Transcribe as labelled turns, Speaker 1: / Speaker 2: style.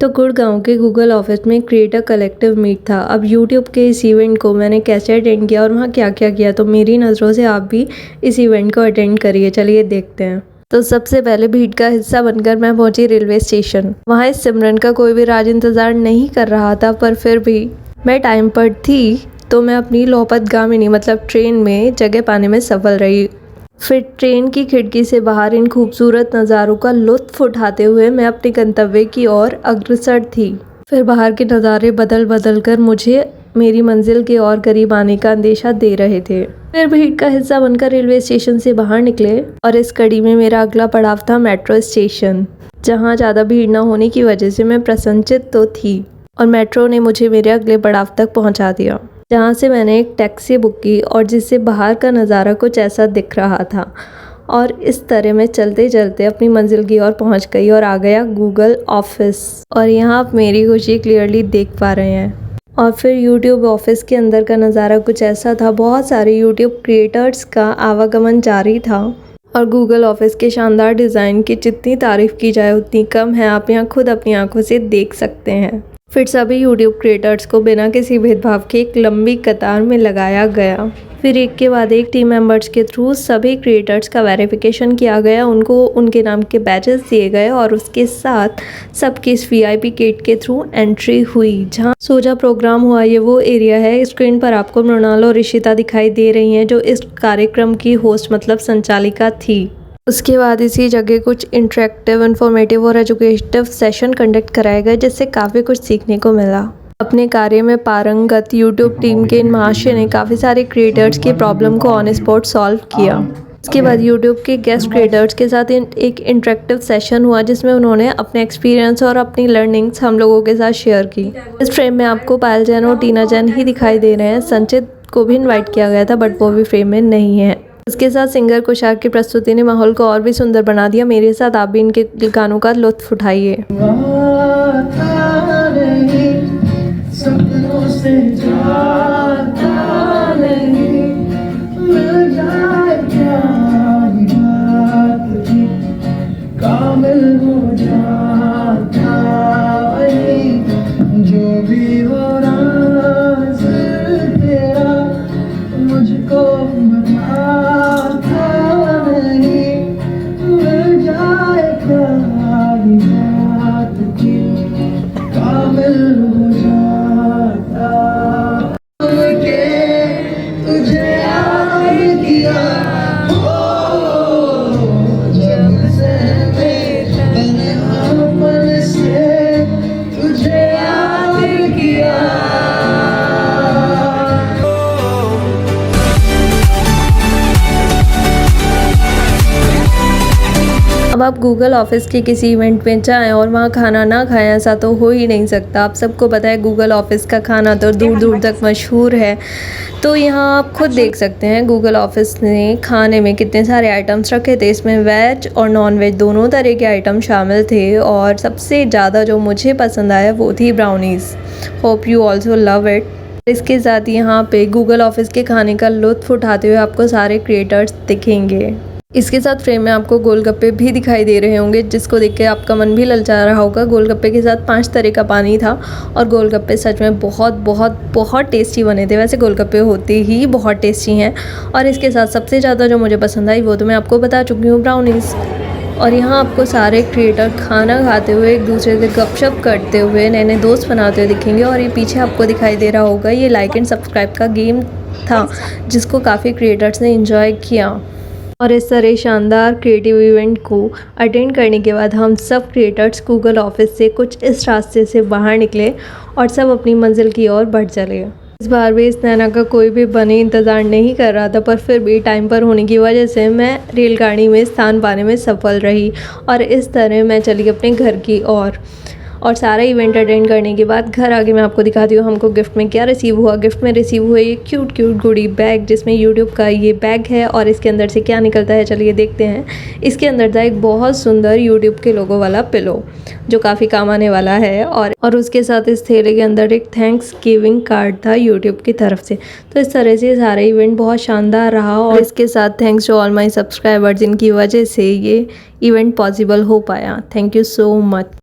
Speaker 1: तो गुड़गांव के Google office में क्रिएटर कलेक्टिव मीट था। अब यूट्यूब के इस इवेंट को मैंने कैसे अटेंड किया और वहाँ क्या क्या किया, तो मेरी नज़रों से आप भी इस इवेंट को अटेंड करिए। चलिए देखते हैं। तो सबसे पहले भीड़ का हिस्सा बनकर मैं पहुंची रेलवे स्टेशन। वहाँ इस सिमरन का कोई भी राज इंतज़ार नहीं कर रहा था, पर फिर भी मैं टाइम पर थी तो मैं अपनी लोपतगामिनी मतलब ट्रेन में जगह पाने में सफल रही। फिर ट्रेन की खिड़की से बाहर इन खूबसूरत नज़ारों का लुत्फ़ उठाते हुए मैं अपने गंतव्य की ओर अग्रसर थी। फिर बाहर के नज़ारे बदल बदल कर मुझे मेरी मंजिल के और करीब आने का अंदेशा दे रहे थे। फिर भीड़ का हिस्सा बनकर रेलवे स्टेशन से बाहर निकले और इस कड़ी में मेरा अगला पड़ाव था मेट्रो स्टेशन, जहाँ ज़्यादा भीड़ न होने की वजह से मैं प्रसन्नचित्त तो थी और मेट्रो ने मुझे मेरे अगले पड़ाव तक पहुँचा दिया, जहाँ से मैंने एक टैक्सी बुक की और जिससे बाहर का नज़ारा कुछ ऐसा दिख रहा था। और इस तरह मैं चलते चलते अपनी मंजिल की ओर पहुँच गई और आ गया गूगल ऑफिस। और यहाँ आप मेरी खुशी क्लियरली देख पा रहे हैं। और फिर यूट्यूब ऑफिस के अंदर का नज़ारा कुछ ऐसा था, बहुत सारे यूट्यूब क्रिएटर्स का आवागमन जारी था और गूगल ऑफिस के शानदार डिज़ाइन की जितनी तारीफ़ की जाए उतनी कम है। आप यहाँ खुद अपनी आंखों से देख सकते हैं। फिर सभी यूट्यूब क्रिएटर्स को बिना किसी भेदभाव के एक लंबी कतार में लगाया गया। फिर एक के बाद एक टीम मेंबर्स के थ्रू सभी क्रिएटर्स का वेरिफिकेशन किया गया, उनको उनके नाम के बैजेस दिए गए और उसके साथ सबकी इस VIP गेट के थ्रू एंट्री हुई। जहां सोजा प्रोग्राम हुआ, ये वो एरिया है। स्क्रीन पर आपको मृणाल और ऋषिता दिखाई दे रही हैं, जो इस कार्यक्रम की होस्ट मतलब संचालिका थी। उसके बाद इसी जगह कुछ इंटरेक्टिव, इन्फॉर्मेटिव और एजुकेटिव सेशन कंडक्ट कराए गए, जिससे काफ़ी कुछ सीखने को मिला। अपने कार्य में पारंगत यूट्यूब टीम के इन महाशय ने काफ़ी सारे क्रिएटर्स की प्रॉब्लम को ऑन स्पॉट सॉल्व किया। उसके बाद यूट्यूब के गेस्ट क्रिएटर्स के साथ एक इंटरेक्टिव सेशन हुआ, जिसमें उन्होंने अपने एक्सपीरियंस और अपनी लर्निंग्स हम लोगों के साथ शेयर की। इस फ्रेम में आपको पायल जैन और टीना जैन ही दिखाई दे रहे हैं। संचित को भी इन्वाइट किया गया था, बट वो भी फ्रेम में नहीं है। इसके साथ सिंगर कुशार की प्रस्तुति ने माहौल को और भी सुंदर बना दिया। मेरे साथ आप भी इनके गानों का लुत्फ उठाइए। अब आप गूगल ऑफिस के किसी इवेंट में जाएं और वहाँ खाना ना खाएं, ऐसा तो हो ही नहीं सकता। आप सबको पता है गूगल ऑफिस का खाना तो दूर दूर तक मशहूर है। तो यहाँ आप खुद देख सकते हैं गूगल ऑफिस ने खाने में कितने सारे आइटम्स रखे थे। इसमें वेज और नॉन वेज दोनों तरह के आइटम शामिल थे और सबसे ज़्यादा जो मुझे पसंद आया वो थी brownies. Hope you also love it. इसके साथ यहाँ पे गूगल ऑफिस के खाने का लुत्फ़ उठाते हुए आपको सारे क्रिएटर्स दिखेंगे। इसके साथ फ्रेम में आपको गोलगप्पे भी दिखाई दे रहे होंगे, जिसको देख के आपका मन भी ललचा रहा होगा। गोलगप्पे के साथ 5 तरह का पानी था और गोलगप्पे सच में बहुत बहुत बहुत टेस्टी बने थे। वैसे गोलगप्पे होते ही बहुत टेस्टी हैं। और इसके साथ सबसे ज़्यादा जो मुझे पसंद आई वो तो मैं आपको बता चुकी हूँ, ब्राउनीज़। और यहाँ आपको सारे क्रिएटर खाना खाते हुए एक दूसरे से गपशप करते हुए नए नए दोस्त बनाते हुए दिखेंगे। और ये पीछे आपको दिखाई दे रहा होगा, ये लाइक एंड सब्सक्राइब का गेम था, जिसको काफ़ी क्रिएटर्स ने एंजॉय किया। और इस तरह शानदार क्रिएटिव इवेंट को अटेंड करने के बाद हम सब क्रिएटर्स गूगल ऑफिस से कुछ इस रास्ते से बाहर निकले और सब अपनी मंजिल की ओर बढ़ चले। इस बार भी इस नैना का कोई भी बने इंतज़ार नहीं कर रहा था, पर फिर भी टाइम पर होने की वजह से मैं रेलगाड़ी में स्थान पाने में सफल रही। और इस तरह मैं चली अपने घर की ओर। और सारा इवेंट अटेंड करने के बाद घर आके मैं आपको दिखाती हूँ हमको गिफ्ट में क्या रिसीव हुआ। गिफ्ट में रिसीव हुआ ये क्यूट क्यूट गुड़ी बैग, जिसमें यूट्यूब का ये बैग है। और इसके अंदर से क्या निकलता है चलिए देखते हैं। इसके अंदर था एक बहुत सुंदर यूट्यूब के लोगो वाला पिलो, जो काफ़ी काम आने वाला है। और उसके साथ इस थैले के अंदर एक थैंक्स गिविंग कार्ड था यूट्यूब की तरफ से। तो इस तरह से सारा इवेंट बहुत शानदार रहा। और इसके साथ thanks to all my subscribers, जिनकी वजह से ये इवेंट पॉसिबल हो पाया। Thank you so much.